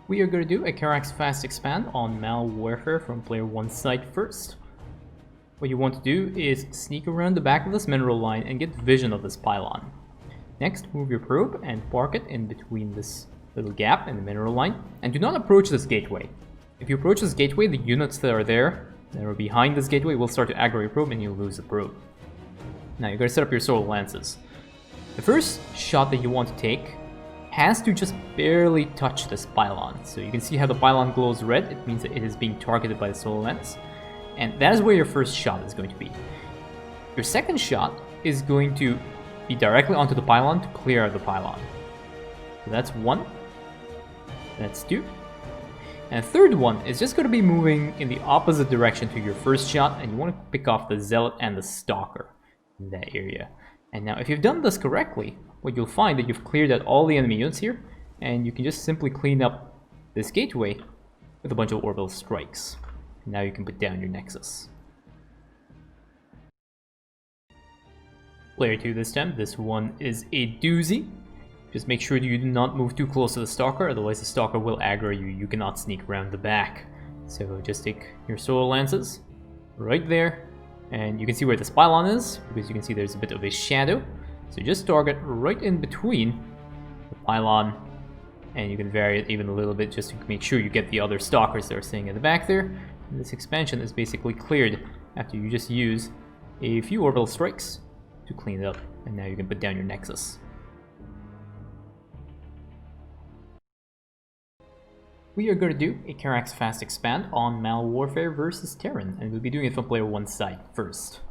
We are going to do a Karax fast expand on Malwarfare from player 1's side first. What you want to do is sneak around the back of this mineral line and get vision of this pylon. Next, move your probe and park it in between this little gap in the mineral line, and do not approach this gateway. If you approach this gateway, the units that are behind this gateway will start to aggro your probe and you'll lose the probe. Now you're going to set up your solar lances. The first shot that you want to take has to just barely touch this pylon. So you can see how the pylon glows red. It means that it is being targeted by the solar lens. And that is where your first shot is going to be. Your second shot is going to be directly onto the pylon to clear out the pylon. So that's one. That's two. And the third one is just going to be moving in the opposite direction to your first shot, and you want to pick off the Zealot and the Stalker in that area. And now if you've done this correctly, what you'll find that you've cleared out all the enemy units here, and you can just simply clean up this gateway with a bunch of orbital strikes. And now you can put down your Nexus. Player 2 this time. This one is a doozy. Just make sure you do not move too close to the Stalker, otherwise the Stalker will aggro you. You cannot sneak around the back. So just take your solar lances right there, and you can see where this pylon is, because you can see there's a bit of a shadow. So just target right in between the pylon, and you can vary it even a little bit just to make sure you get the other Stalkers that are staying in the back there. And this expansion is basically cleared after you just use a few orbital strikes to clean it up, and now you can put down your Nexus. We are going to do a Karax fast expand on Malwarfare versus Terran, and we'll be doing it from player 1's side first.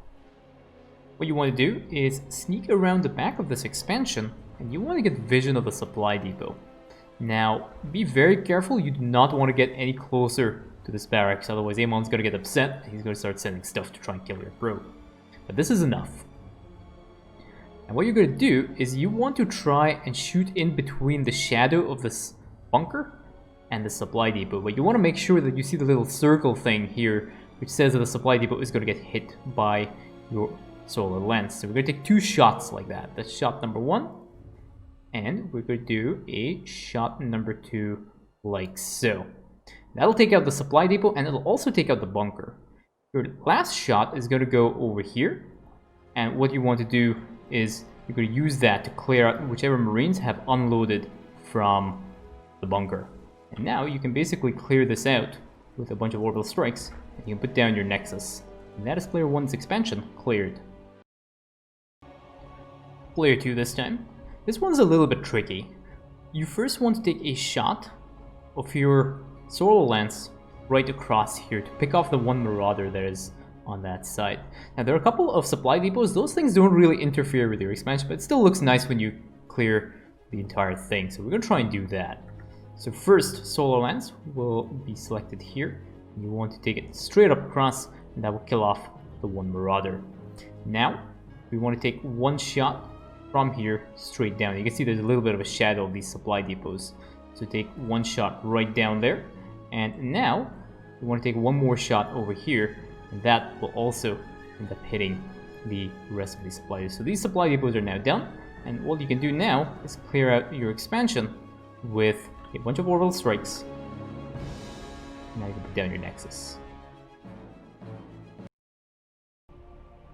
What you want to do is sneak around the back of this expansion, and you want to get vision of the supply depot. Now, be very careful, you do not want to get any closer to this barracks, otherwise Amon's going to get upset, and he's going to start sending stuff to try and kill your probe. But this is enough. And what you're going to do is you want to try and shoot in between the shadow of this bunker and the supply depot, but you want to make sure that you see the little circle thing here, which says that the supply depot is going to get hit by your solar lens. So we're going to take two shots like that. That's shot number one, and we're going to do a shot number two like so. That'll take out the supply depot, and it'll also take out the bunker. Your last shot is going to go over here, and what you want to do is you're going to use that to clear out whichever Marines have unloaded from the bunker. And now you can basically clear this out with a bunch of orbital strikes, and you can put down your Nexus. And that is player 1's expansion cleared. Player 2 this time. This one's a little bit tricky. You first want to take a shot of your solar lance right across here to pick off the one Marauder that is on that side. Now there are a couple of supply depots. Those things don't really interfere with your expansion, but it still looks nice when you clear the entire thing. So we're going to try and do that. So first, solar lens will be selected here. You want to take it straight up across, and that will kill off the one Marauder. Now, we want to take one shot from here straight down. You can see there's a little bit of a shadow of these supply depots. So take one shot right down there. And now, we want to take one more shot over here, and that will also end up hitting the rest of these supplies. So these supply depots are now done, and what you can do now is clear out your expansion with a bunch of orbital strikes. Now you can put down your Nexus.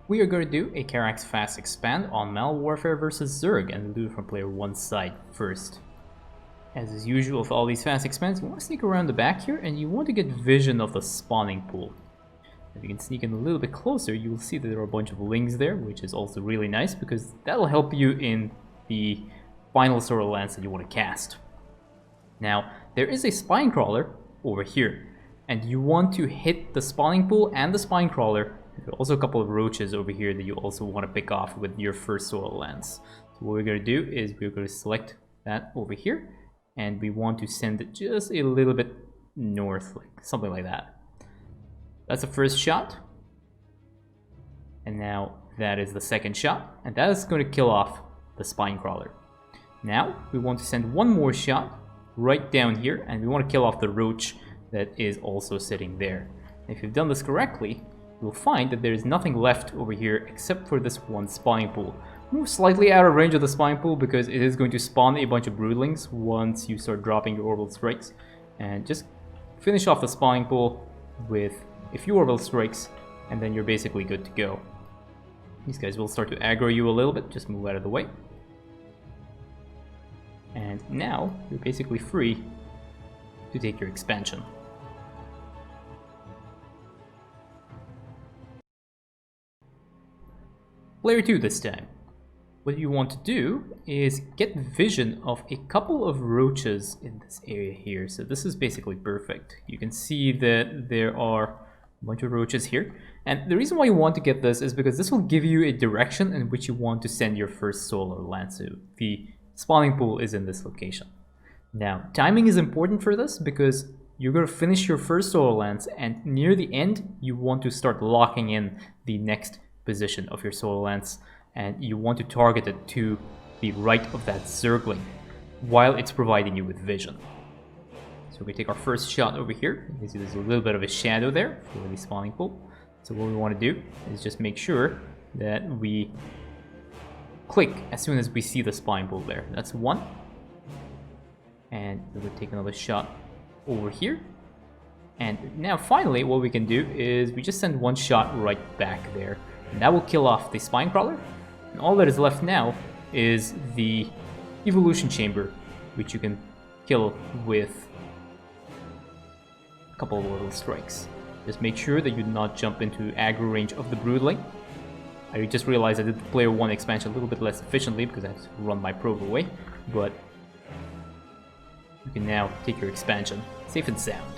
We are going to do a Karax fast expand on Malwarfare versus Zerg, and we'll do it from player 1's side first. As is usual with all these fast expands, you want to sneak around the back here, and you want to get vision of the spawning pool. If you can sneak in a little bit closer, you will see that there are a bunch of lings there, which is also really nice because that'll help you in the final solar lance that you want to cast. Now, there is a spine crawler over here, and you want to hit the spawning pool and the spine crawler. There are also a couple of roaches over here that you also want to pick off with your first solar lance. So what we're going to do is we're going to select that over here, and we want to send it just a little bit north, like something like that. That's the first shot, and now that is the second shot, and that is going to kill off the spine crawler. Now we want to send one more shot right down here, and we want to kill off the roach that is also sitting there. If you've done this correctly, you'll find that there is nothing left over here except for this one spawning pool. Move slightly out of range of the spawning pool because it is going to spawn a bunch of broodlings once you start dropping your orbital strikes. and just finish off the spawning pool with a few orbital strikes, and then you're basically good to go. These guys will start to aggro you a little bit, just move out of the way. And now you're basically free to take your expansion. Player 2 this time. What you want to do is get vision of a couple of roaches in this area here. So this is basically perfect. You can see that there are a bunch of roaches here. And the reason why you want to get this is because this will give you a direction in which you want to send your first solar lance. So the spawning pool is in this location. Now, timing is important for this because you're going to finish your first solar lance, and near the end, you want to start locking in the next position of your solar lance, and you want to target it to the right of that zergling while it's providing you with vision. So we take our first shot over here. You can see there's a little bit of a shadow there for the spawning pool. So what we want to do is just make sure that we click as soon as we see the spawning pool there. That's one. And we'll take another shot over here. And now finally what we can do is we just send one shot right back there. And that will kill off the spine crawler. And all that is left now is the evolution chamber, which you can kill with a couple of little strikes. Just make sure that you do not jump into aggro range of the broodling. I just realized I did the player 1 expansion a little bit less efficiently because I had to run my probe away, but you can now take your expansion safe and sound.